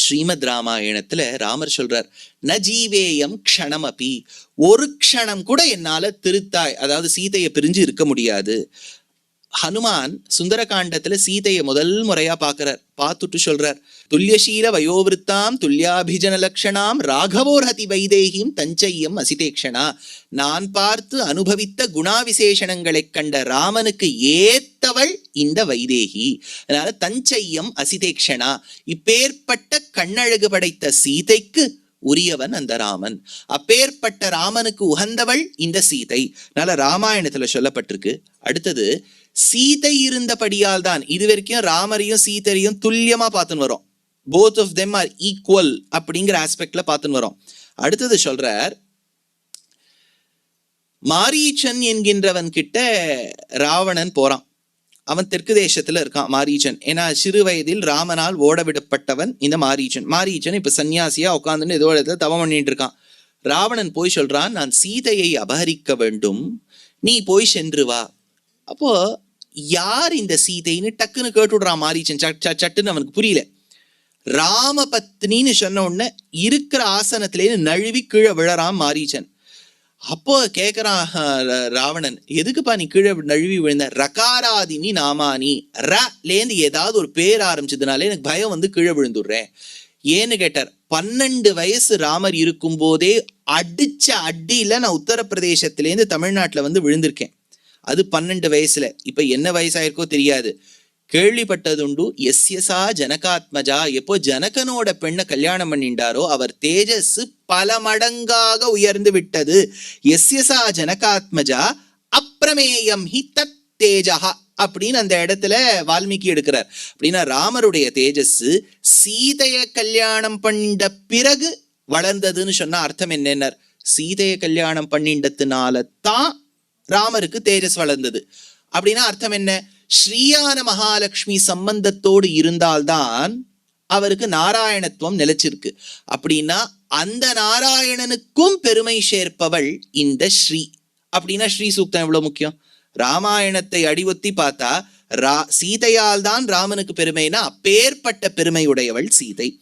ஸ்ரீமத் ராமாயணத்துல ராமர் சொல்றார், ந ஜீவேயம் க்ஷணமபி, ஒரு க்ஷணம் கூட என்னால திருத்தாய், அதாவது சீதையை பிரிஞ்சு இருக்க முடியாது. ஹனுமான் சுந்தரகாண்டத்துல சீதையை முதல் முறையா பாக்குறார். பார்த்துட்டு சொல்றார், துல்லியசீல வயோவிருத்தாம் துல்லியாபிஜன லக்ஷணாம் ராகவோர்ஹதி வைதேகிம் தஞ்சையம் அசிதேக்ஷணா. நான் பார்த்து அனுபவித்த குணாவிசேஷணங்களை கண்ட ராமனுக்கு ஏத்தவள் இந்த வைதேகி. அதனால தஞ்சையம் அசிதேக்ஷணா, இப்பேற்பட்ட கண்ணழகு படைத்த சீதைக்கு உரியவன் அந்த ராமன். அப்பேற்பட்ட ராமனுக்கு உகந்தவள் இந்த சீதை. அதனால ராமாயணத்துல சொல்லப்பட்டிருக்கு. அடுத்தது, சீதை இருந்தபடியால் தான் இது வரைக்கும் ராமரையும் சீதையும் துல்லியமா பார்த்துன்னு வரோம். Both of them are equal அப்படிங்கிற ஆஸ்பெக்ட்ல பார்த்துன்னு வரோம். அடுத்தது சொல்றார், மாரீச்சன் என்கின்றவன் கிட்ட ராவணன் போறான். அவன் தெற்கு தேசத்துல இருக்கான் மாரீச்சன். ஏன்னா சிறு வயதில் ராமனால் ஓட விடப்பட்டவன் இந்த மாரீச்சன். மாரீச்சன் இப்ப சன்னியாசியா உட்காந்துன்னு ஏதோ இடத்துல தவம் பண்ணிட்டு இருக்கான். ராவணன் போய் சொல்றான், நான் சீதையை அபகரிக்க வேண்டும், நீ போய் சென்று வா. அப்போ யார் இந்த சீதைன்னு டக்குன்னு கேட்டுடுறான் மாரீச்சன். சட்டுன்னு அவனுக்கு புரியல. ராமபத்னின்னு சொன்ன உடனே இருக்கிற ஆசனத்திலேன்னு நழுவி கீழே விழறான் மாரீச்சன். அப்போ கேட்கிறான் ராவணன், எதுக்குப்பா நீ கீழே நழுவி விழுந்த? ரகாராதினி நாமானி, லேந்து ஏதாவது ஒரு பேர் ஆரம்பிச்சதுனாலே எனக்கு பயம் வந்து கீழே விழுந்துடுறேன். ஏன்னு கேட்டார். 12 வயசு ராமர் இருக்கும் போதே அடிச்ச அடியில நான் உத்தரப்பிரதேசத்திலேருந்து தமிழ்நாட்டுல வந்து விழுந்திருக்கேன். அது 12 வயசுல. இப்ப என்ன வயசாயிருக்கோ தெரியாது. கேள்விப்பட்டதுண்டு, எஸ்யசா ஜனகாத்மஜா, எப்போ ஜனகனோட பெண்ணை கல்யாணம் பண்ணிண்டாரோ அவர் தேஜஸ் பல மடங்காக உயர்ந்து விட்டது. எஸ்யசா ஜனகாத்மஜா அப்பிரமேயம் ஹி தத் தேஜஹா அப்படின்னு அந்த இடத்துல வால்மீகி எடுக்கிறார். அப்படின்னா ராமருடைய தேஜஸ் சீதைய கல்யாணம் பண்ணிட்ட பிறகு வளர்ந்ததுன்னு சொன்னா அர்த்தம் என்னென்ன? சீதைய கல்யாணம் பண்ணிண்டதுனால தான் ராமருக்கு தேஜஸ் வளர்ந்தது. அப்படின்னா அர்த்தம் என்ன? ஸ்ரீயான மகாலட்சுமி சம்பந்தத்தோடு இருந்தால்தான் அவருக்கு நாராயணத்துவம் நிலைச்சிருக்கு. அப்படின்னா அந்த நாராயணனுக்கும் பெருமை சேர்ப்பவள் இந்த ஸ்ரீ. அப்படின்னா ஸ்ரீ சூக்தம் எவ்வளவு முக்கியம்? ராமாயணத்தை அடிவொத்தி பார்த்தா சீதையால் தான் ராமனுக்கு பெருமைனா அப்பேற்பட்ட பெருமையுடையவள் சீதை.